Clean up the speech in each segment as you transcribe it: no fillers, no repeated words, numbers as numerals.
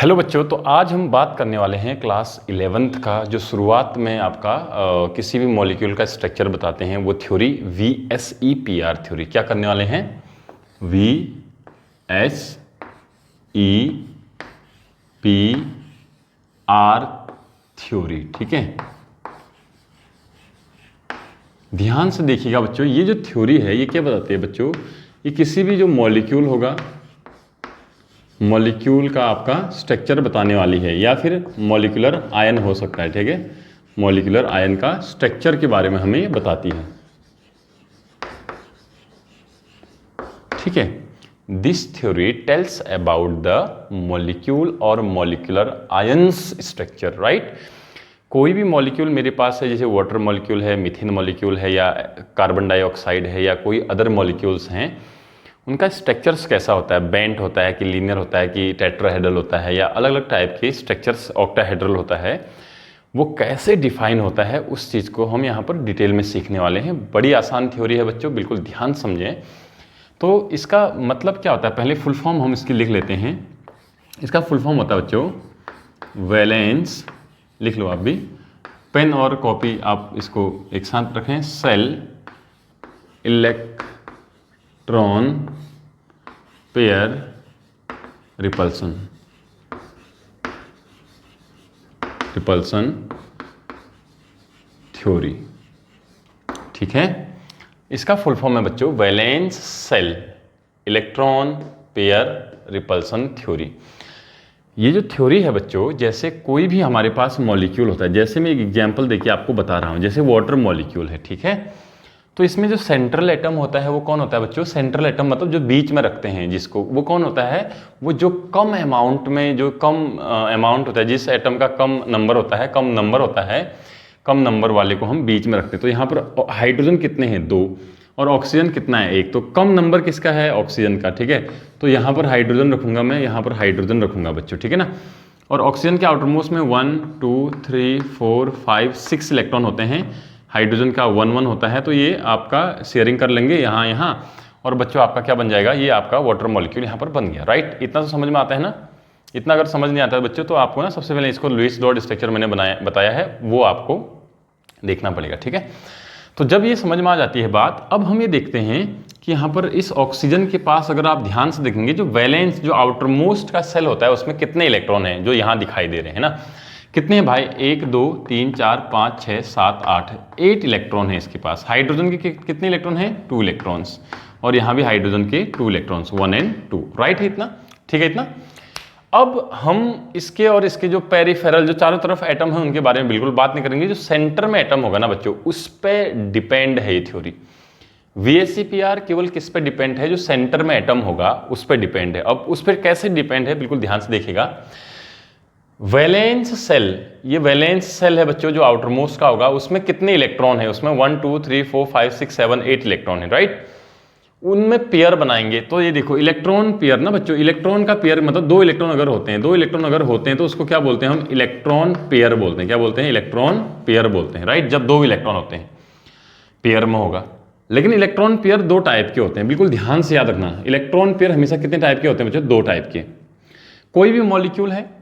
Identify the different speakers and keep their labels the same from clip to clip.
Speaker 1: Hello बच्चों, तो आज हम बात करने वाले हैं क्लास 11th का जो शुरुआत में आपका किसी भी मॉलिक्यूल का स्ट्रक्चर बताते हैं वो थ्योरी VSEPR थ्योरी। क्या करने वाले हैं? VSEPR theory. ठीक है, ध्यान से देखिएगा बच्चों। ये जो थ्योरी है ये क्या बताती है बच्चों? ये किसी भी जो मॉलिक्यूल होगा, मॉलिक्यूल का आपका स्ट्रक्चर बताने वाली है, या फिर मॉलिक्यूलर आयन हो सकता है। ठीक है, मॉलिक्यूलर आयन का स्ट्रक्चर के बारे में हमें बताती है। ठीक है, this theory tells about the molecule और मॉलिक्यूलर आयंस स्ट्रक्चर। राइट, कोई भी मॉलिक्यूल मेरे पास है, जैसे वाटर मॉलिक्यूल है, मीथेन मॉलिक्यूल है, या कार्बन डाइऑक्साइड है, या कोई अदर मॉलिक्यूल्स हैं, उनका स्ट्रक्चर्स कैसा होता है? बेंट होता है कि लीनियर होता है कि टेट्राहेड्रल होता है, या अलग अलग टाइप के स्ट्रक्चर्स, ऑक्टाहेड्रल होता है, वो कैसे डिफाइन होता है, उस चीज़ को हम यहाँ पर डिटेल में सीखने वाले हैं। बड़ी आसान थ्योरी है बच्चों, बिल्कुल ध्यान समझें। तो इसका मतलब क्या होता है, पहले फुल फॉर्म हम इसकी लिख लेते हैं। इसका फुल फॉर्म होता है बच्चों वैलेंस, लिख लो आप भी, पेन और कॉपी आप इसको एक साथ रखें। Cell electron pair repulsion theory. ठीक है, इसका फुल फॉर्म है बच्चों valence shell electron pair repulsion theory. ये जो थ्योरी है बच्चों, जैसे कोई भी हमारे पास मॉलिक्यूल होता है, जैसे मैं एक एग्जांपल देके आपको बता रहा हूँ, जैसे वाटर मॉलिक्यूल है। ठीक है, तो इसमें जो सेंट्रल एटम होता है वो कौन होता है बच्चों? सेंट्रल एटम मतलब जो बीच में रखते हैं जिसको, वो कौन होता है? वो जो कम अमाउंट में, जो कम अमाउंट होता है, जिस एटम का कम नंबर होता है, कम नंबर वाले को हम बीच में रखते हैं। तो यहाँ पर हाइड्रोजन कितने हैं? 2, और ऑक्सीजन कितना है? 1। तो कम नंबर किसका है? ऑक्सीजन का। ठीक है, तो यहाँ पर हाइड्रोजन रखूंगा मैं, यहाँ पर हाइड्रोजन रखूंगा बच्चों। ठीक है ना, और ऑक्सीजन के आउटर मोस्ट में 1 2 3 4 5 6 इलेक्ट्रॉन होते हैं, हाइड्रोजन का 1 1 होता है। तो ये आपका शेयरिंग कर लेंगे यहाँ, और बच्चों आपका क्या बन जाएगा? ये आपका वाटर मॉलिक्यूल यहाँ पर बन गया। राइट, इतना तो समझ में आता है ना? इतना अगर समझ नहीं आता है बच्चों, तो आपको ना सबसे पहले इसको लुईस डॉट स्ट्रक्चर मैंने बताया है, वो आपको देखना पड़ेगा। ठीक है, तो जब ये समझ में आ जाती है बात, अब हम ये देखते हैं कि यहाँ पर इस ऑक्सीजन के पास अगर आप ध्यान से देखेंगे, जो वैलेंस, जो आउटर मोस्ट का सेल होता है, उसमें कितने इलेक्ट्रॉन हैं जो यहाँ दिखाई दे रहे हैं ना? कितने हैं भाई? 1 2 3 4 5 6 7 8 8 इलेक्ट्रॉन है इसके पास। हाइड्रोजन के कितने इलेक्ट्रॉन हैं? 2 इलेक्ट्रॉन्स, और यहाँ भी हाइड्रोजन के 2 इलेक्ट्रॉन्स, 1 and 2। राइट है इतना? ठीक है इतना। अब हम इसके और इसके जो पेरिफेरल, जो चारों तरफ एटम है, उनके बारे में बिल्कुल बात नहीं करेंगे। जो सेंटर में एटम होगा ना बच्चों, उस पर डिपेंड है ये थ्योरी। VSEPR केवल किस पे डिपेंड है? जो सेंटर में एटम होगा उस पर डिपेंड है। अब उस पर कैसे डिपेंड है, बिल्कुल ध्यान से देखिएगा। वैलेंस सेल, ये वैलेंस सेल है बच्चों, जो आउटर मोस्ट का होगा, उसमें कितने इलेक्ट्रॉन है? उसमें 1 2 3 4 5 6 7 8 इलेक्ट्रॉन है। राइट, उनमें पेयर बनाएंगे। तो ये देखो इलेक्ट्रॉन पेयर ना बच्चों, इलेक्ट्रॉन का पेयर मतलब 2 इलेक्ट्रॉन अगर होते हैं, 2 इलेक्ट्रॉन अगर होते हैं तो उसको क्या बोलते हैं? हम इलेक्ट्रॉन पेयर बोलते हैं। क्या बोलते हैं? इलेक्ट्रॉन पेयर बोलते हैं। राइट, जब 2 इलेक्ट्रॉन होते हैं पेयर में होगा। लेकिन इलेक्ट्रॉन पेयर 2 टाइप के होते हैं, बिल्कुल ध्यान से याद रखना। इलेक्ट्रॉन पेयर हमेशा कितने टाइप के होते हैं बच्चों? 2 टाइप के। कोई भी मॉलिक्यूल है,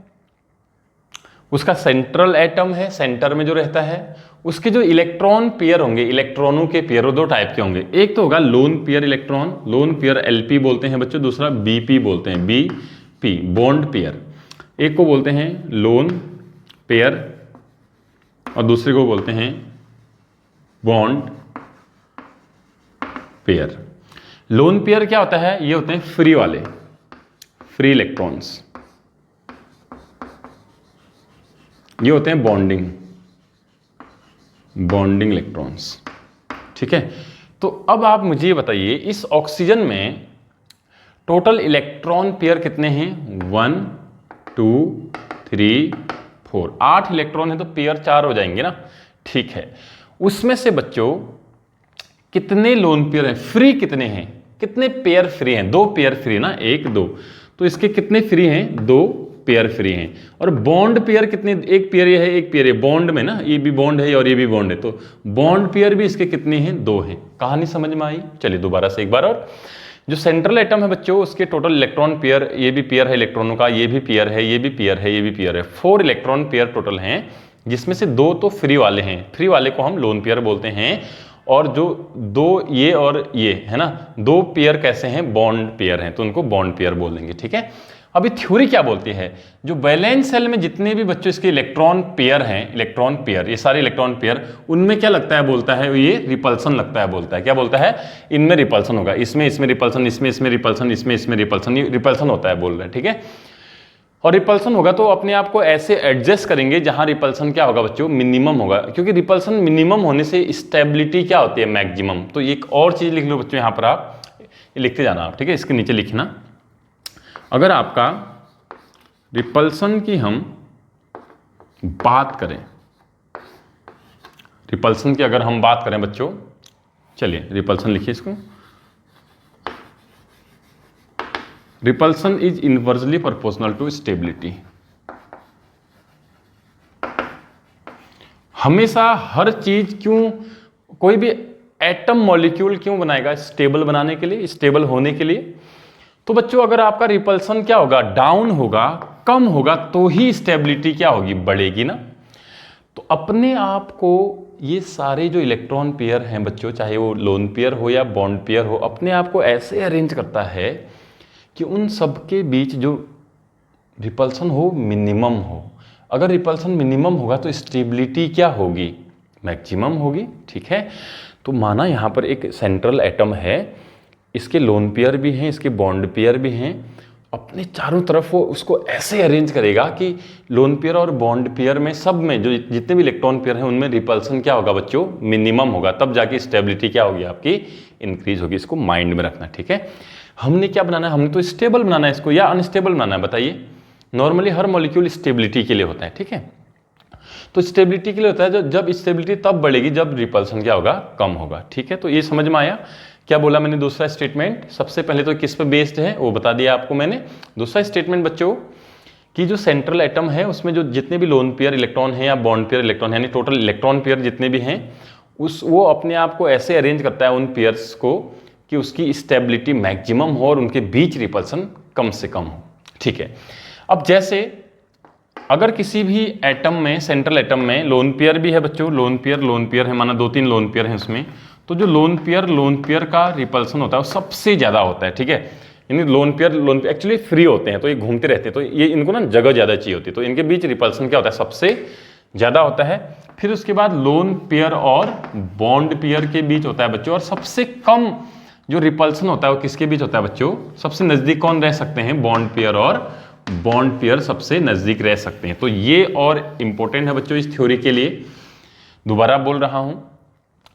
Speaker 1: उसका सेंट्रल एटम है, सेंटर में जो रहता है, उसके जो इलेक्ट्रॉन पेयर होंगे, इलेक्ट्रॉनों के पेयर, वो 2 टाइप के होंगे। एक तो होगा lone pair electron, lone pair LP बोलते हैं बच्चों, दूसरा BP बोलते हैं, BP बॉन्ड पेयर। एक को बोलते हैं लोन पेयर और दूसरे को बोलते हैं बॉन्ड पेयर। लोन पेयर क्या होता है? ये होते हैं फ्री वाले, फ्री इलेक्ट्रॉन्स, ये होते हैं बॉन्डिंग इलेक्ट्रॉन्स। ठीक है, तो अब आप मुझे बताइए, इस ऑक्सीजन में टोटल इलेक्ट्रॉन पेयर कितने हैं? 1 2 3 4, 8 इलेक्ट्रॉन है, तो पेयर 4 हो जाएंगे ना? ठीक है, उसमें से बच्चों कितने लोन पेयर हैं? फ्री कितने हैं? कितने पेयर फ्री हैं? 2 पेयर फ्री ना, 1 2, तो इसके कितने फ्री हैं? 2 पेयर फ्री हैं। और बॉन्ड पेयर कितने? 1 पेयर ये है, 1 पेयर ये बॉन्ड में ना, ये भी बॉन्ड है और ये भी बॉन्ड है, तो बॉन्ड पेयर भी इसके कितने हैं? 2 हैं। कहानी समझ में आई? चलिए दोबारा से एक बार और। जो सेंट्रल एटम है बच्चों उसके टोटल इलेक्ट्रॉन पेयर, ये भी पेयर है इलेक्ट्रॉनों का, ये भी पेयर है, ये भी पेयर है, ये भी पेयर है, 4 इलेक्ट्रॉन पेयर टोटल हैं, जिसमें से 2 तो फ्री वाले हैं, फ्री वाले को हम लोन पेयर बोलते हैं, और जो 2 ये और ये है ना, 2 पेयर कैसे हैं, बॉन्ड पेयर हैं, तो उनको बॉन्ड पेयर बोल देंगे, ठीक है। अभी थ्योरी क्या बोलती है, जो वैलेंस सेल में जितने भी बच्चों इसके इलेक्ट्रॉन पेयर हैं, इलेक्ट्रॉन पेयर, ये सारे इलेक्ट्रॉन पेयर, उनमें क्या लगता है, बोलता है ये रिपल्सन लगता है, बोलता है, क्या बोलता है, इनमें रिपल्सन होगा, इसमें रिपल्सन, इसमें रिपल्सन, इसमें रिपल्सन, ये रिपल्सन होता है बोल रहे हैं, ठीक है। और रिपल्सन होगा तो अपने आप को ऐसे एडजस्ट करेंगे जहां रिपल्सन क्या होगा बच्चों, मिनिमम होगा, क्योंकि रिपल्सन मिनिमम होने से स्टेबिलिटी क्या होती है, मैक्सिमम। तो एक और चीज लिख लो बच्चों, यहां पर आप लिखते जाना आप, ठीक है, इसके नीचे लिखना, अगर आपका रिपल्सन की हम बात करें, रिपल्सन की अगर हम बात करें बच्चों, चलिए रिपल्सन लिखिए इसको, repulsion is inversely proportional to stability. हमेशा हर चीज क्यों, कोई भी एटम मॉलिक्यूल क्यों बनाएगा, स्टेबल बनाने के लिए, स्टेबल होने के लिए। तो बच्चों अगर आपका रिपल्सन क्या होगा, डाउन होगा, कम होगा, तो ही स्टेबिलिटी क्या होगी, बढ़ेगी ना। तो अपने आप को ये सारे जो इलेक्ट्रॉन पेयर हैं बच्चों, चाहे वो लोन पेयर हो या बॉन्ड पेयर हो, अपने आप को ऐसे अरेंज करता है कि उन सब के बीच जो रिपल्सन हो मिनिमम हो। अगर रिपल्सन मिनिमम होगा तो स्टेबिलिटी क्या होगी, मैक्सिमम होगी, ठीक है। तो माना यहाँ पर एक सेंट्रल एटम है, इसके लोन पेयर भी हैं, इसके बॉन्ड पेयर भी हैं, अपने चारों तरफ वो उसको ऐसे अरेंज करेगा कि लोन पेयर और बॉन्ड पेयर में सब में जो जितने भी इलेक्ट्रॉन पेयर हैं उनमें रिपल्सन क्या होगा बच्चों, मिनिमम होगा, तब जाके स्टेबिलिटी क्या होगी आपकी, इंक्रीज होगी। इसको माइंड में रखना, ठीक है। हमने क्या बनाना है, हमने तो स्टेबल बनाना है इसको या अनस्टेबल बनाना है, बताइए। नॉर्मली हर मॉलिक्यूल स्टेबिलिटी के लिए होता है, ठीक है। तो स्टेबिलिटी के लिए होता है, जब स्टेबिलिटी तब बढ़ेगी जब रिपल्सन क्या होगा, कम होगा, ठीक है। तो ये समझ में आया क्या बोला मैंने। दूसरा स्टेटमेंट सबसे पहले तो किस पे बेस्ड है वो बता दिया आपको मैंने। दूसरा स्टेटमेंट बच्चों कि जो सेंट्रल एटम है उसमें जो जितने भी लोन पेयर इलेक्ट्रॉन हैं या बॉन्ड पेयर इलेक्ट्रॉन यानी टोटल इलेक्ट्रॉन पेयर जितने भी हैं वो अपने आप को ऐसे अरेंज करता है उन पेयर्स को कि उसकी स्टेबिलिटी मैक्सिमम हो और उनके बीच रिपल्सन कम से कम हो, ठीक है। अब जैसे अगर किसी भी एटम में, सेंट्रल एटम में लोन पेयर भी है बच्चों, लोन पेयर है, माना 2-3 लोन पेयर हैं उसमें, तो जो लोन पेयर का रिपल्सन होता है वो सबसे ज़्यादा होता है, ठीक है। यानी लोन पेयर एक्चुअली फ्री होते हैं, तो ये घूमते रहते हैं, तो ये इनको ना जगह ज़्यादा चाहिए होती है, तो इनके बीच रिपल्सन क्या होता है, सबसे ज़्यादा होता है। फिर उसके बाद लोन पेयर और बॉन्ड पेयर के बीच होता है बच्चों, और सबसे कम जो रिपल्सन होता है वो किसके बीच होता है बच्चों, सबसे नज़दीक कौन रह सकते हैं, बॉन्ड पेयर, और बॉन्ड पेयर सबसे नज़दीक रह सकते हैं। तो ये और इम्पोर्टेंट है बच्चों इस थ्योरी के लिए। दोबारा बोल रहा हूँ,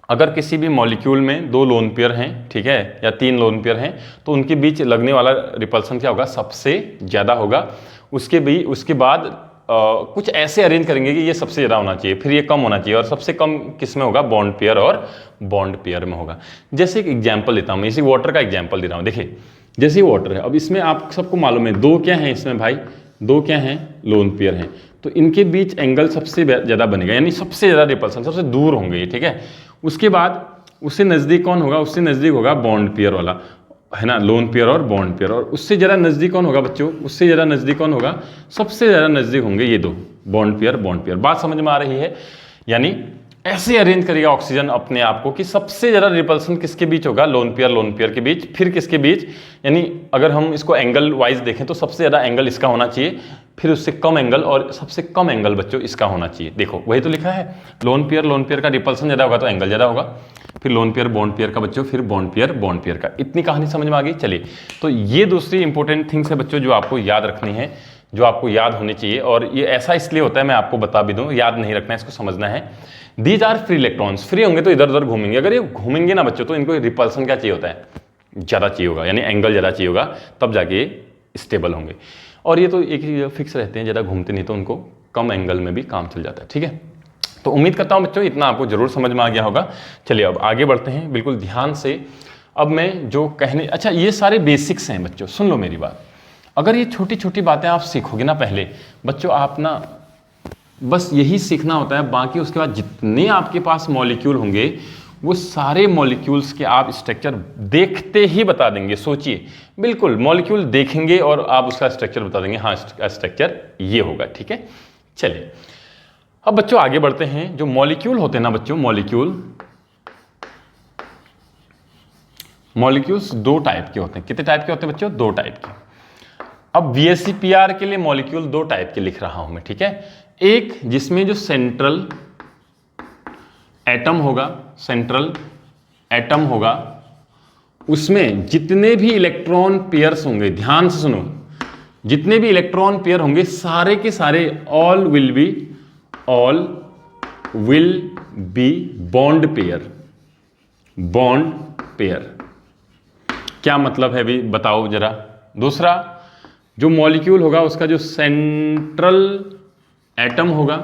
Speaker 1: अगर किसी भी मॉलिक्यूल में 2 लोन पेयर हैं, ठीक है, या 3 लोन पेयर हैं, तो उनके बीच लगने वाला रिपल्सन क्या होगा, सबसे ज़्यादा होगा। उसके बाद कुछ ऐसे अरेंज करेंगे कि ये सबसे ज़्यादा होना चाहिए, फिर ये कम होना चाहिए, और सबसे कम किस में होगा, बॉन्ड पेयर और बॉन्ड पेयर में होगा। जैसे एक एग्जाम्पल देता हूँ मैं, इसी वाटर का एग्जाम्पल दे रहा हूँ। देखिए जैसे वाटर है, अब इसमें आप सबको मालूम है 2 क्या हैं इसमें भाई, 2 क्या हैं, लोन पेयर हैं, तो इनके बीच एंगल सबसे ज़्यादा बनेगा, यानी सबसे ज़्यादा रिपल्सन, सबसे दूर होंगे ये, ठीक है। उसके बाद उससे नज़दीक कौन होगा, उससे नज़दीक होगा बॉन्ड पेयर वाला, है ना, लोन पेयर और बॉन्ड पेयर, और उससे ज़्यादा नज़दीक कौन होगा बच्चों, उससे ज़्यादा नज़दीक कौन होगा, सबसे ज़्यादा नज़दीक होंगे ये 2, बॉन्ड पेयर। बात समझ में आ रही है। यानी ऐसे अरेंज करेगा ऑक्सीजन अपने आप को कि सबसे ज़्यादा रिपल्सन किसके बीच होगा, लोन पेयर के बीच, फिर किसके बीच, यानी अगर हम इसको एंगल वाइज देखें तो सबसे ज़्यादा एंगल इसका होना चाहिए, फिर उससे कम एंगल, और सबसे कम एंगल बच्चों इसका होना चाहिए। देखो वही तो लिखा है, लोन पेयर का रिपल्सन ज़्यादा होगा तो एंगल ज़्यादा होगा, फिर लोन पेयर बॉन्ड पेयर का बच्चों, फिर बॉन्ड पेयर का। इतनी कहानी समझ में आ गई। चलिए, तो ये दूसरी इंपॉर्टेंट थिंग्स है बच्चों जो आपको याद रखनी है, जो आपको याद होनी चाहिए, और ये ऐसा इसलिए होता है, मैं आपको बता भी दूं, याद नहीं रखना है, इसको समझना है। These are free electrons, free होंगे तो इधर उधर घूमेंगे, अगर ये घूमेंगे ना बच्चों तो इनको रिपल्सन क्या चाहिए होता है, ज़्यादा चाहिए होगा, यानी एंगल ज़्यादा चाहिए होगा, तब जाके ये स्टेबल होंगे। और ये तो एक ही फिक्स रहते हैं, ज़्यादा घूमते नहीं, तो उनको कम एंगल में भी काम चल जाता है, ठीक है। तो उम्मीद करता हूँ बच्चों इतना आपको जरूर समझ में आ गया होगा। चलिए अब आगे बढ़ते हैं बिल्कुल ध्यान से। अब मैं जो कहने, अच्छा ये सारे बेसिक्स हैं बच्चों, सुन लो मेरी बात। अगर ये छोटी छोटी बातें आप सीखोगे ना पहले बच्चों, आप ना बस यही सीखना होता है, बाकी उसके बाद जितने आपके पास मॉलिक्यूल होंगे वो सारे मॉलिक्यूल्स के आप स्ट्रक्चर देखते ही बता देंगे। सोचिए, बिल्कुल मॉलिक्यूल देखेंगे और आप उसका स्ट्रक्चर बता देंगे, हाँ स्ट्रक्चर ये होगा। ठीक है, चलिए अब बच्चों आगे बढ़ते हैं। जो मॉलिक्यूल होते हैं ना बच्चों, मॉलिक्यूल्स दो टाइप के होते हैं। कितने टाइप के होते हैं बच्चों? दो टाइप के। अब VSEPR के लिए मॉलिक्यूल दो टाइप के लिख रहा हूं मैं। ठीक है, एक जिसमें जो सेंट्रल एटम होगा, उसमें जितने भी इलेक्ट्रॉन पेयर्स होंगे, ध्यान से सुनो, जितने भी इलेक्ट्रॉन पेयर होंगे सारे के सारे all will be bond pair. क्या मतलब है भी बताओ जरा। दूसरा, जो मॉलिक्यूल होगा उसका जो सेंट्रल एटम होगा,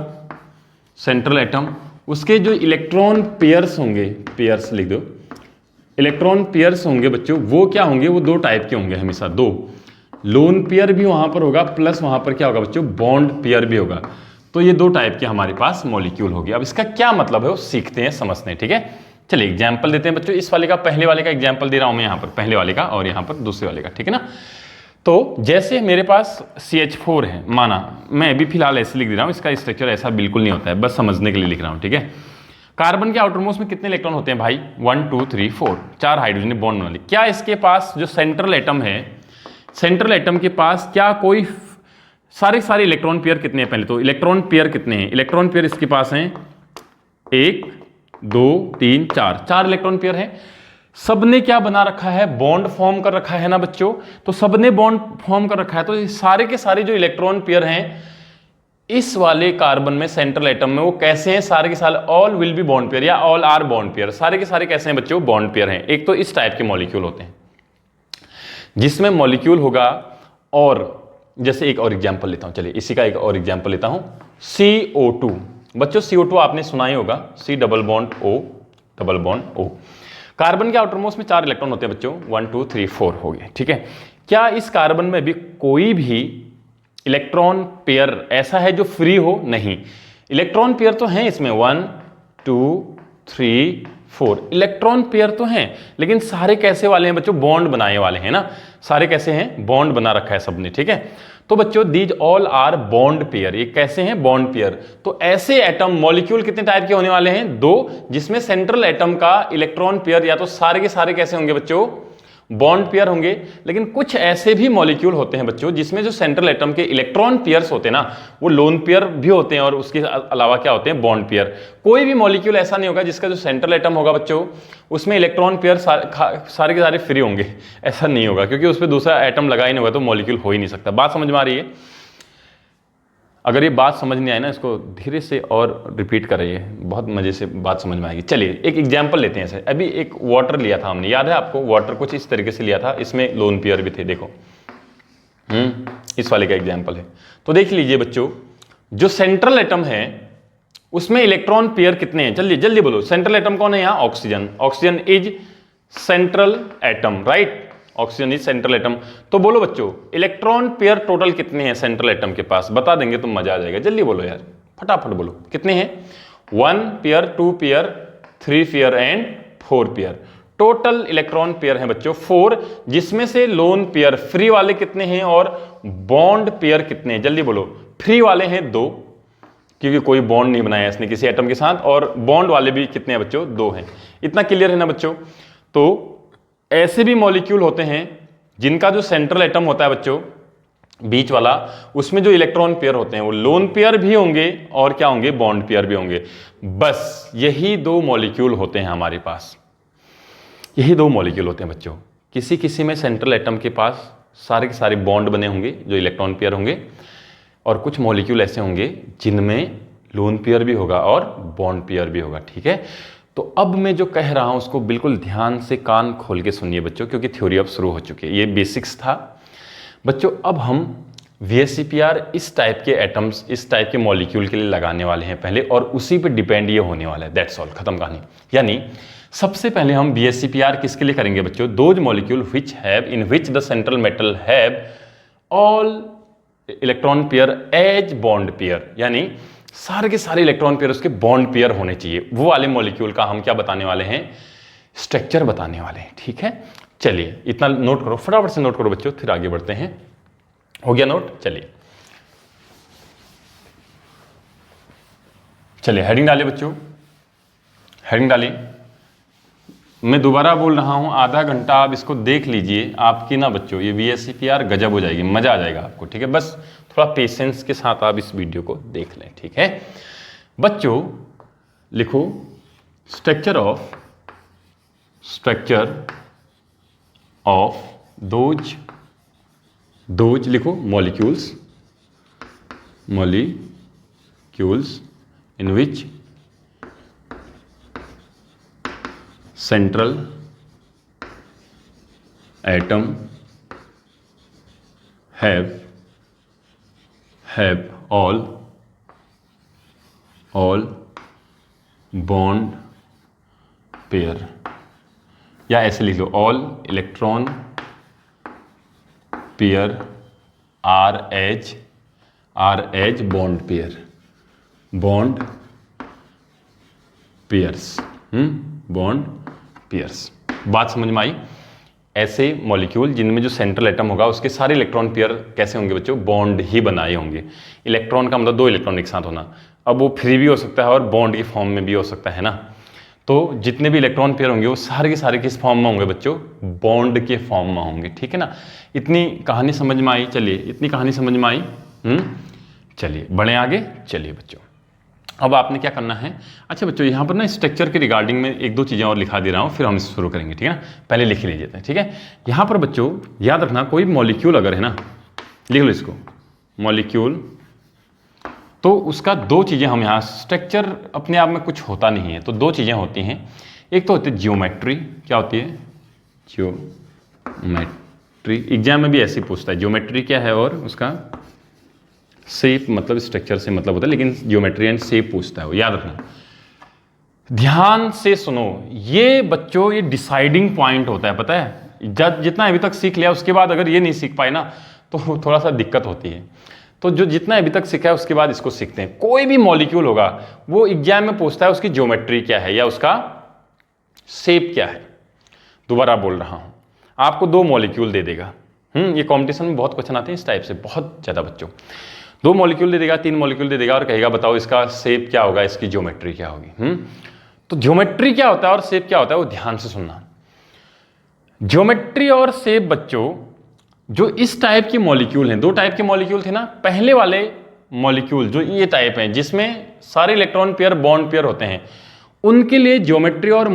Speaker 1: उसके जो इलेक्ट्रॉन पेयर्स होंगे, पेयर्स लिख दो, इलेक्ट्रॉन पेयर्स होंगे बच्चों, वो क्या होंगे? वो दो टाइप के होंगे हमेशा, दो। लोन पेयर भी वहां पर होगा, प्लस वहां पर क्या होगा बच्चों? बॉन्ड पेयर भी होगा। तो ये दो टाइप के हमारे पास मॉलिक्यूल होगी। अब इसका क्या मतलब है वो सीखते हैं, समझते हैं। ठीक है, चलिए एग्जाम्पल देते हैं बच्चों। इस वाले का, पहले वाले का एग्जाम्पल दे रहा हूं मैं यहाँ पर, पहले वाले का, और यहाँ पर दूसरे वाले का। ठीक है ना। तो जैसे मेरे पास CH4 है, माना, मैं अभी फिलहाल ऐसे लिख दे रहा हूँ, इसका स्ट्रक्चर ऐसा बिल्कुल नहीं होता है, बस समझने के लिए लिख रहा हूँ। ठीक है, कार्बन के आउटरमोस्ट में कितने इलेक्ट्रॉन होते हैं भाई? 1 2 3 4, 4 हाइड्रोजन बॉन्ड वाली। क्या इसके पास जो सेंट्रल एटम है, सेंट्रल एटम के पास क्या कोई सारे इलेक्ट्रॉन पेयर कितने हैं? पहले तो इलेक्ट्रॉन पेयर कितने हैं? इलेक्ट्रॉन पेयर इसके पास हैं 1 2 3 4, 4 इलेक्ट्रॉन पेयर हैं। सबने क्या बना रखा है? बॉन्ड फॉर्म कर रखा है ना बच्चों। तो सबने बॉन्ड फॉर्म कर रखा है, तो सारे के सारे जो इलेक्ट्रॉन पेयर हैं इस वाले कार्बन में, सेंट्रल एटम में, वो कैसे हैं? सारे के सारे all will be bond pair या ऑल आर बॉन्ड पेयर। सारे के सारे कैसे हैं बच्चों? बॉन्ड पेयर हैं। एक तो इस टाइप के मॉलिक्यूल होते हैं जिसमें मॉलिक्यूल होगा। और जैसे एक और एग्जांपल लेता हूं, चलिए इसी का एक और एग्जांपल लेता हूं, CO2। बच्चों CO2 आपने सुना ही होगा, C double bond O। Carbon के आउटरमोस्ट में 4 इलेक्ट्रॉन होते हैं बच्चों, 1 2 3 4 हो गए। ठीक है, क्या इस कार्बन में भी कोई भी इलेक्ट्रॉन पेयर ऐसा है जो फ्री हो? नहीं, इलेक्ट्रॉन पेयर तो हैं इसमें, 1 2 3 4 इलेक्ट्रॉन पेयर तो हैं, लेकिन सारे कैसे वाले हैं बच्चों? बॉन्ड बनाए वाले हैं ना। सारे कैसे हैं? बॉन्ड बना रखा है सबने। ठीक है, तो बच्चों these all are bond pair. ये कैसे हैं? Bond pair. तो ऐसे एटम, मॉलिक्यूल कितने टाइप के होने वाले हैं? 2, जिसमें सेंट्रल एटम का इलेक्ट्रॉन पेयर या तो सारे के सारे कैसे होंगे बच्चों? बॉन्ड पेयर होंगे। लेकिन कुछ ऐसे भी मॉलिक्यूल होते हैं बच्चों जिसमें जो सेंट्रल एटम के इलेक्ट्रॉन पेयर्स होते हैं ना, वो लोन पेयर भी होते हैं और उसके अलावा क्या होते हैं? Bond pair. कोई भी मॉलिक्यूल ऐसा नहीं होगा जिसका जो सेंट्रल एटम होगा बच्चों उसमें इलेक्ट्रॉन पेयर सारे के सारे फ्री होंगे, ऐसा नहीं होगा, क्योंकि उस पर दूसरा एटम लगा ही नहीं होगा, तो मॉलिक्यूल हो ही नहीं सकता। बात समझ में आ रही है? अगर ये बात समझ नहीं आई ना, इसको धीरे से और रिपीट करिए, बहुत मजे से बात समझ में आएगी। चलिए एक एग्जांपल लेते हैं। ऐसे अभी एक वाटर लिया था हमने, याद है आपको? वाटर कुछ इस तरीके से लिया था, इसमें लोन पेयर भी थे। देखो इस वाले का एग्जांपल है। तो देख लीजिए बच्चों, जो सेंट्रल एटम है उसमें इलेक्ट्रॉन पेयर कितने हैं? जल्दी जल्दी बोलो। सेंट्रल एटम कौन है यहाँ? Oxygen. Oxygen is central atom, right? Oxygen is central atom. तो बोलो बच्चों, इलेक्ट्रॉन पेयर टोटल कितने हैं सेंट्रल एटम के पास? बता देंगे तो मजा आ जाएगा। जल्दी बोलो यार, फटाफट बोलो, कितने हैं? 1 pair, 2 pair, 3 pair and 4 pair. Total electron pair हैं बच्चों 4, जिसमें से लोन पेयर फ्री वाले कितने हैं और बॉन्ड पेयर कितने हैं? जल्दी बोलो। फ्री वाले हैं 2, क्योंकि कोई बॉन्ड नहीं बनाया इसने किसी एटम के साथ, और बॉन्ड वाले भी कितने हैं बच्चों? 2 हैं। इतना क्लियर है ना बच्चों? तो ऐसे भी मॉलिक्यूल होते हैं जिनका जो सेंट्रल एटम होता है बच्चों, बीच वाला, उसमें जो इलेक्ट्रॉन पेयर होते हैं वो लोन पेयर भी होंगे और क्या होंगे? बॉन्ड पेयर भी होंगे। बस यही 2 मॉलिक्यूल होते हैं हमारे पास, यही 2 मॉलिक्यूल होते हैं बच्चों। किसी किसी में सेंट्रल एटम के पास सारे के सारे बॉन्ड बने होंगे जो इलेक्ट्रॉन पेयर होंगे, और कुछ मॉलिक्यूल ऐसे होंगे जिनमें लोन पेयर भी होगा और बॉन्ड पेयर भी होगा। ठीक है, तो अब मैं जो कह रहा हूं उसको बिल्कुल ध्यान से कान खोल के सुनिए बच्चों, क्योंकि थ्योरी अब शुरू हो चुकी है। ये बेसिक्स था बच्चों। अब हम VSEPR इस टाइप के एटम्स, इस टाइप के मॉलिक्यूल के लिए लगाने वाले हैं पहले, और उसी पे डिपेंड ये होने वाला है। दैट्स ऑल, खत्म कहानी। यानी सबसे पहले हम VSEPR किसके लिए करेंगे बच्चों? Those molecule which have, in which the central metal have all electron pair as bond pair. यानी सारे के सारे इलेक्ट्रॉन पेयर उसके बॉन्ड पेयर होने चाहिए। वो वाले मॉलिक्यूल का हम क्या बताने वाले हैं, स्ट्रक्चर बताने वाले हैं। ठीक है, चलिए इतना नोट करो, फटाफट से नोट करो बच्चों, फिर आगे बढ़ते हैं। हो गया नोट? चलिए चलिए हेडिंग डालिए बच्चों, हेडिंग डालिए। मैं दोबारा बोल रहा हूं, आधा घंटा आप इसको देख लीजिए, आपकी ना बच्चों ये VSCPR गजब हो जाएगी, मजा आ जाएगा आपको। ठीक है, बस थोड़ा पेशेंस के साथ आप इस वीडियो को देख लें। ठीक है बच्चों, लिखो स्ट्रक्चर ऑफ दोज लिखो molecules in which central atom have all bond pair, या ऐसे लिख लो all electron pair are as bond pairs। बात समझ में आई? ऐसे मॉलिक्यूल जिनमें जो सेंट्रल एटम होगा उसके सारे इलेक्ट्रॉन पेयर कैसे होंगे बच्चों, बॉन्ड ही बनाए होंगे। इलेक्ट्रॉन का मतलब 2 इलेक्ट्रॉन एक साथ होना। अब वो फ्री भी हो सकता है और बॉन्ड की फॉर्म में भी हो सकता है ना। तो जितने भी इलेक्ट्रॉन पेयर होंगे वो सारे के सारे किस फॉर्म में होंगे बच्चों, बॉन्ड के फॉर्म में होंगे। ठीक है ना, इतनी कहानी समझ में आई? चलिए इतनी कहानी समझ में आई। चलिए बढ़े आगे। चलिए बच्चों अब आपने क्या करना है, अच्छा बच्चों यहाँ पर ना स्ट्रक्चर के रिगार्डिंग में 1-2 चीज़ें और लिखा दे रहा हूँ, फिर हम इसे शुरू करेंगे। ठीक है ना, पहले लिख लीजिए। ठीक है, यहाँ पर बच्चों याद रखना, कोई मॉलिक्यूल अगर है ना, लिख लो इसको मॉलिक्यूल, तो उसका 2 चीज़ें हम यहाँ, स्ट्रक्चर अपने आप में कुछ होता नहीं है, तो 2 चीज़ें होती हैं। एक तो होती है जियोमेट्री, क्या होती है, जियोमेट्री, एग्जाम में भी ऐसे ही पूछता है जियोमेट्री क्या है, और उसका शेप मतलब स्ट्रक्चर से मतलब होता है, लेकिन ज्योमेट्री एंड शेप पूछता है वो, याद रखना। ध्यान से सुनो, ये बच्चों ये डिसाइडिंग पॉइंट होता है, पता है। जितना अभी तक सीख लिया उसके बाद अगर ये नहीं सीख पाए ना तो थोड़ा सा दिक्कत होती है। तो जो जितना अभी तक सीखा है उसके बाद इसको सीखते हैं। कोई भी मॉलिक्यूल होगा वो एग्जाम में पूछता है उसकी ज्योमेट्री क्या है या उसका शेप क्या है। दोबारा बोल रहा हूं, आपको 2 मॉलिक्यूल दे देगा। ये कॉम्पिटिशन में बहुत क्वेश्चन आते हैं इस टाइप से, बहुत ज्यादा बच्चों। 2 मॉलिक्यूल दे देगा, 3 मॉलिक्यूल दे देगा और कहेगा बताओ इसका शेप क्या होगा, इसकी ज्योमेट्री क्या होगी। तो ज्योमेट्री क्या होता है और शेप क्या होता है वो ध्यान से सुनना। ज्योमेट्री और शेप बच्चों, जो इस टाइप के मॉलिक्यूल हैं, 2 टाइप के मॉलिक्यूल थे ना, पहले वाले मॉलिक्यूल जो ये टाइप हैं जिसमें सारे इलेक्ट्रॉन पेयर बॉन्ड पेयर होते हैं, उनके लिए ज्योमेट्री और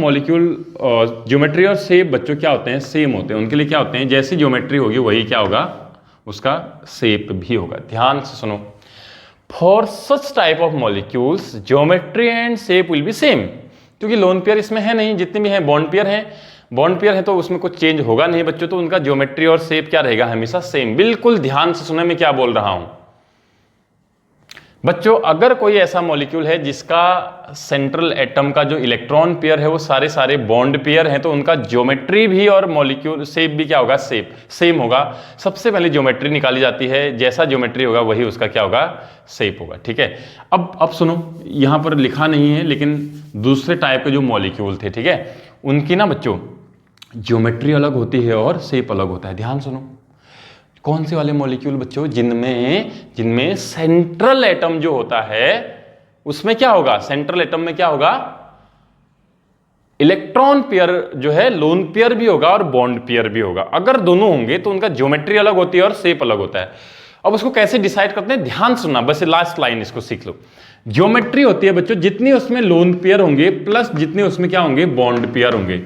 Speaker 1: ज्योमेट्री और शेप बच्चों क्या होते हैं, सेम होते हैं। उनके लिए क्या होते हैं, जैसी ज्योमेट्री होगी वही क्या होगा, उसका शेप भी होगा। ध्यान से सुनो, for such type of molecules geometry and shape will be same, क्योंकि लोन पेयर इसमें है नहीं, जितने भी हैं बॉन्ड पेयर हैं, बॉन्ड पेयर है तो उसमें कुछ चेंज होगा नहीं बच्चों, तो उनका ज्योमेट्री और शेप क्या रहेगा, हमेशा सेम। बिल्कुल ध्यान से सुना मैं क्या बोल रहा हूं बच्चों। अगर कोई ऐसा मॉलिक्यूल है जिसका सेंट्रल एटम का जो इलेक्ट्रॉन पेयर है वो सारे सारे बॉन्ड पेयर हैं, तो उनका ज्योमेट्री भी और मॉलिक्यूल शेप भी क्या होगा, सेम होगा। सबसे पहले ज्योमेट्री निकाली जाती है, जैसा ज्योमेट्री होगा वही उसका क्या होगा, शेप होगा। ठीक है, अब सुनो, यहां पर लिखा नहीं है लेकिन दूसरे टाइप के जो मॉलिक्यूल थे, ठीक है, उनकी ना बच्चों ज्योमेट्री अलग होती है और शेप अलग होता है। ध्यान सुनो, कौन से वाले मॉलिक्यूल बच्चों, जिनमें सेंट्रल एटम जो होता है उसमें क्या होगा, सेंट्रल एटम में क्या होगा, इलेक्ट्रॉन पेयर जो है लोन पेयर भी होगा और बॉन्ड पेयर भी होगा। अगर दोनों होंगे तो उनका ज्योमेट्री अलग होती है और शेप अलग होता है। अब उसको कैसे डिसाइड करते हैं, ध्यान सुनना, बस लास्ट लाइन इसको सीख लो। ज्योमेट्री होती है बच्चों जितनी उसमें लोन पेयर होंगे प्लस जितने उसमें क्या होंगे, बॉन्ड पेयर होंगे।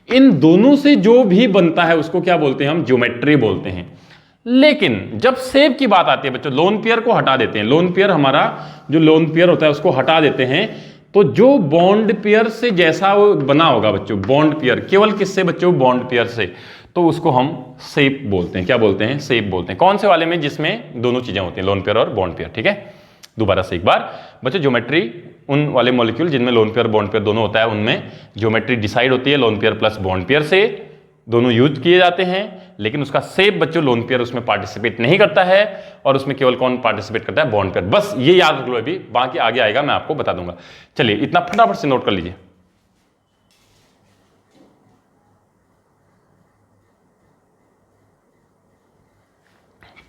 Speaker 1: इन दोनों से जो भी बनता है उसको क्या बोलते हैं, हम ज्योमेट्री बोलते हैं। लेकिन जब शेप की बात आती है बच्चों, लोन पेयर को हटा देते हैं, लोन पेयर हमारा जो लोन पेयर होता है उसको हटा देते हैं, तो जो बॉन्ड पेयर से जैसा वो बना होगा बच्चों, बॉन्ड पेयर केवल किससे बच्चों, बॉन्ड पेयर से, तो उसको हम शेप बोलते हैं। क्या बोलते हैं, शेप बोलते हैं। कौन से वाले में, जिसमें दोनों चीजें होती हैं, लोन पेयर और बॉन्ड पेयर। ठीक है, दोबारा से एक बार बच्चों, ज्योमेट्री उन वाले मॉलिक्यूल जिनमें लोन पेयर बॉन्ड पेयर दोनों होता है, उनमें ज्योमेट्री डिसाइड होती है lone pair plus bond pair से, दोनों यूज किए जाते हैं। लेकिन उसका शेप बच्चों लोन पेयर उसमें पार्टिसिपेट नहीं करता है, और उसमें केवल कौन पार्टिसिपेट करता है, बॉन्ड पेयर। बस ये याद रख लो, अभी बाकी आगे आएगा मैं आपको बता दूंगा। चलिए इतना फटाफट से नोट कर लीजिए।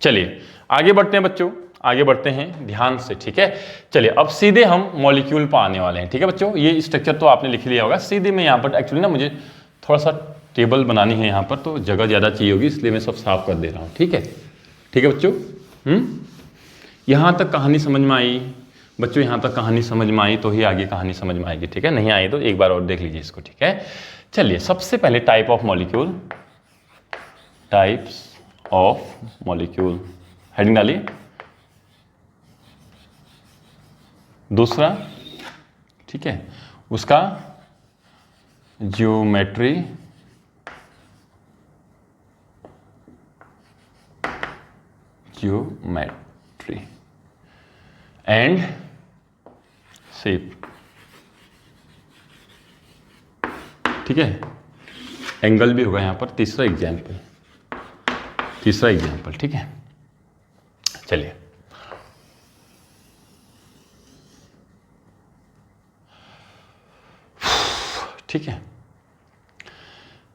Speaker 1: चलिए आगे बढ़ते हैं बच्चों, आगे बढ़ते हैं ध्यान से, ठीक है। चलिए अब सीधे हम मॉलिक्यूल पर आने वाले हैं, ठीक है बच्चों। ये स्ट्रक्चर तो आपने लिख लिया होगा। सीधे मैं यहाँ पर एक्चुअली ना मुझे थोड़ा सा टेबल बनानी है यहाँ पर, तो जगह ज़्यादा चाहिए होगी, इसलिए मैं सब साफ कर दे रहा हूँ, ठीक है। ठीक है बच्चों, यहाँ तक कहानी समझ में आई बच्चों? यहाँ तक कहानी समझ में आई तो ही आगे कहानी समझ में आएगी, ठीक है। नहीं आई तो एक बार और देख लीजिए इसको, ठीक है। चलिए सबसे पहले type of molecule, types of molecule heading डालिए। दूसरा, ठीक है, उसका ज्योमेट्री, ज्योमेट्री एंड शेप, ठीक है। एंगल भी होगा यहाँ पर। तीसरा एग्जाम्पल, ठीक है। चलिए ठीक है,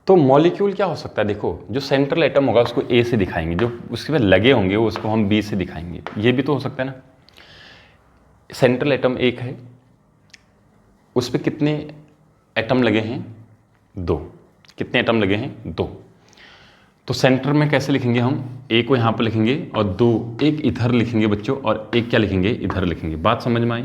Speaker 1: तो मॉलिक्यूल क्या हो सकता है? देखो जो सेंट्रल एटम होगा उसको ए से दिखाएंगे, जो उसके बाद लगे होंगे वो उसको हम बी से दिखाएंगे। ये भी तो हो सकता है ना। सेंट्रल एटम एक है, उस पर कितने एटम लगे हैं? 2। कितने एटम लगे हैं? 2। तो सेंटर में कैसे लिखेंगे हम? ए को यहाँ पर लिखेंगे और 2, एक इधर लिखेंगे बच्चों, और एक क्या लिखेंगे? इधर लिखेंगे। बात समझ में आई?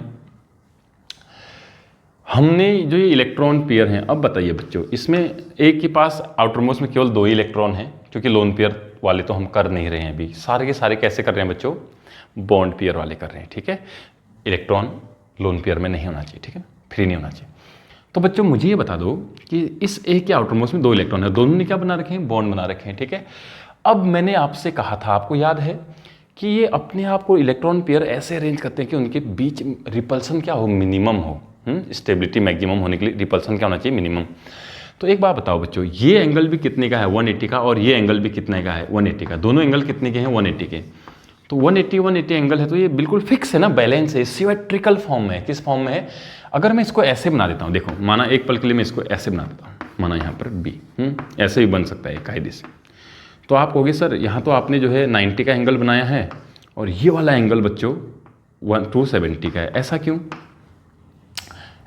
Speaker 1: हमने जो ये इलेक्ट्रॉन पेयर हैं, अब बताइए बच्चों, इसमें एक के पास आउटरमोस्ट में केवल 2 ही इलेक्ट्रॉन हैं, क्योंकि लोन पेयर वाले तो हम कर नहीं रहे हैं अभी। सारे के सारे कैसे कर रहे हैं बच्चों? बॉन्ड पेयर वाले कर रहे हैं, ठीक है। इलेक्ट्रॉन लोन पेयर में नहीं होना चाहिए, ठीक है, फ्री नहीं होना चाहिए। तो बच्चों मुझे ये बता दो कि इस ए के आउटरमोस्ट में 2 इलेक्ट्रॉन है, दोनों ने क्या बना रखे हैं? बॉन्ड बना रखे हैं, ठीक है। अब मैंने आपसे कहा था, आपको याद है कि ये अपने आप को इलेक्ट्रॉन पेयर ऐसे अरेंज करते हैं कि उनके बीच रिपल्सन क्या हो? मिनिमम हो। स्टेबिलिटी मैक्सिमम होने के लिए रिपल्सन क्या होना चाहिए? मिनिमम। तो एक बात बताओ बच्चों, ये एंगल भी कितने का है? 180 का, और ये एंगल भी कितने का है? 180 का। दोनों एंगल कितने के हैं? 180 के। तो 180 एंगल है, तो ये बिल्कुल फिक्स है ना, बैलेंस है, सिमेट्रिकल फॉर्म में है। किस फॉर्म में है? अगर मैं इसको ऐसे बना देता हूँ, देखो माना एक पल के लिए मैं इसको ऐसे बना देता हूँ, माना यहाँ पर बी, ऐसे भी बन सकता है कायदे से। तो आप कहोगे सर यहाँ तो आपने जो है 90 का एंगल बनाया है, और ये वाला एंगल बच्चों 270 का है, ऐसा क्यों?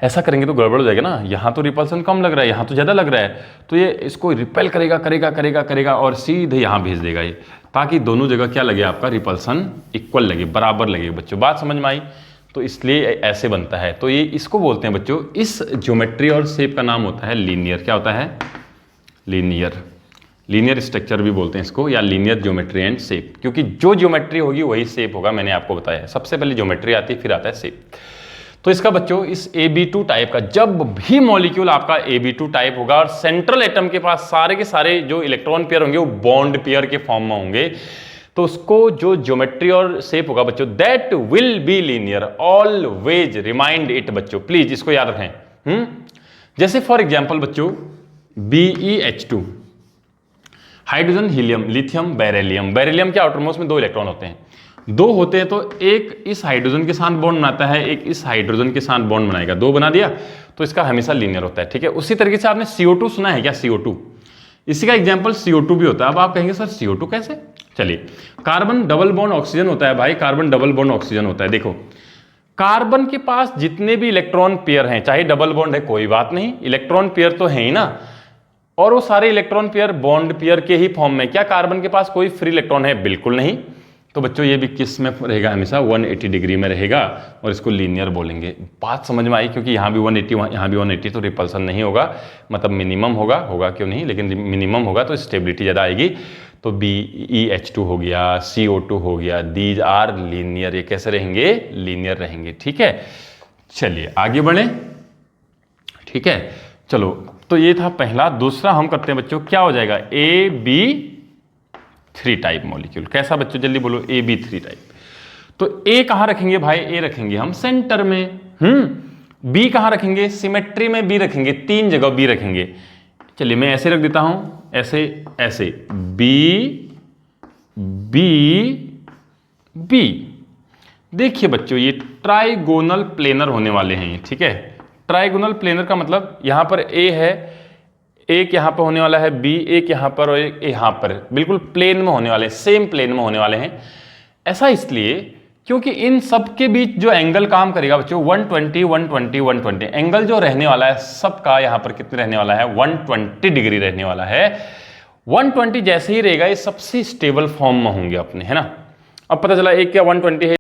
Speaker 1: ऐसा करेंगे तो गड़बड़ हो जाएगा ना। यहाँ तो रिपल्सन कम लग रहा है, यहाँ तो ज़्यादा लग रहा है, तो ये इसको रिपेल करेगा और सीधे यहाँ भेज देगा ये, ताकि दोनों जगह क्या लगे? आपका रिपल्सन इक्वल लगे, बराबर लगे बच्चों। बात समझ में आई? तो इसलिए ऐसे बनता है। तो ये इसको बोलते हैं बच्चों, इस ज्योमेट्री और शेप का नाम होता है लीनियर। क्या होता है? लीनियर स्ट्रक्चर भी बोलते हैं इसको, या लीनियर ज्योमेट्री एंड शेप, क्योंकि जो ज्योमेट्री होगी वही शेप होगा। मैंने आपको बताया है, सबसे पहले ज्योमेट्री आती है, फिर आता है शेप। तो इसका बच्चों इस AB2 टाइप का, जब भी मॉलिक्यूल आपका AB2 टाइप होगा और सेंट्रल एटम के पास सारे के सारे जो इलेक्ट्रॉन पेयर होंगे वो बॉन्ड पेयर के फॉर्म में होंगे, तो उसको जो ज्योमेट्री और शेप होगा बच्चों, that will be linear. Always remind it बच्चों, प्लीज इसको याद रखें। जैसे फॉर एग्जांपल बच्चों BeH2, hydrogen, helium, lithium, beryllium. Beryllium के आउटरमोस्ट में 2 इलेक्ट्रॉन होते हैं, 2 होते हैं, तो एक इस हाइड्रोजन के साथ बॉन्ड बनाता है, एक इस हाइड्रोजन के साथ बॉन्ड बनाएगा। 2 बना दिया तो इसका हमेशा लीनियर होता है, ठीक है। उसी तरीके से आपने CO2 सुना है क्या? CO2, इसी का एग्जांपल CO2 भी होता है। अब आप कहेंगे सर CO2 कैसे? चलिए, कार्बन डबल बॉन्ड ऑक्सीजन होता है भाई, कार्बन डबल बॉन्ड ऑक्सीजन होता है। देखो कार्बन के पास जितने भी इलेक्ट्रॉन पेयर हैं, चाहे डबल बॉन्ड है कोई बात नहीं, इलेक्ट्रॉन पेयर तो है ही ना, और वो सारे इलेक्ट्रॉन पेयर बॉन्ड पेयर के ही फॉर्म में। क्या कार्बन के पास कोई फ्री इलेक्ट्रॉन है? बिल्कुल नहीं। तो बच्चों ये भी किस में रहेगा? हमेशा 180 डिग्री में रहेगा, और इसको लीनियर बोलेंगे। बात समझ में आई? क्योंकि यहाँ भी 180, यहाँ भी 180, तो रिपल्सन नहीं होगा, मतलब मिनिमम होगा क्यों नहीं, लेकिन मिनिमम होगा तो स्टेबिलिटी ज़्यादा आएगी। तो BeH2 हो गया, CO2 हो गया, दीज आर लीनियर। ये कैसे रहेंगे? लीनियर रहेंगे, ठीक है। चलिए आगे बढ़े, ठीक है। चलो, तो ये था पहला। दूसरा हम करते हैं बच्चों, क्या हो जाएगा? AB3 type molecule. कैसा बच्चों? जल्दी बोलो। AB3 type. तो A कहाँ रखेंगे भाई? A रखेंगे हम सेंटर में। B कहाँ रखेंगे? सिमेट्री में B रखेंगे, 3 जगह B रखेंगे। चलिए मैं ऐसे रख देता हूं, ऐसे ऐसे बी बी बी। देखिए बच्चों ये ट्राइगोनल प्लेनर होने वाले हैं, ठीक है। ट्राइगोनल प्लेनर का मतलब यहां पर ए है, एक यहां पर होने वाला है बी, एक यहां पर और एक यहां पर, बिल्कुल प्लेन में होने वाले हैं, सेम प्लेन में होने वाले हैं। ऐसा इसलिए क्योंकि इन सब के बीच जो एंगल काम करेगा बच्चों 120 120 120, एंगल जो रहने वाला है सबका यहां पर कितने रहने वाला है 120 डिग्री रहने वाला है। 120 जैसे ही रहेगा ये सबसे स्टेबल फॉर्म में होंगे अपने, है ना। अब पता चला एक क्या 120 है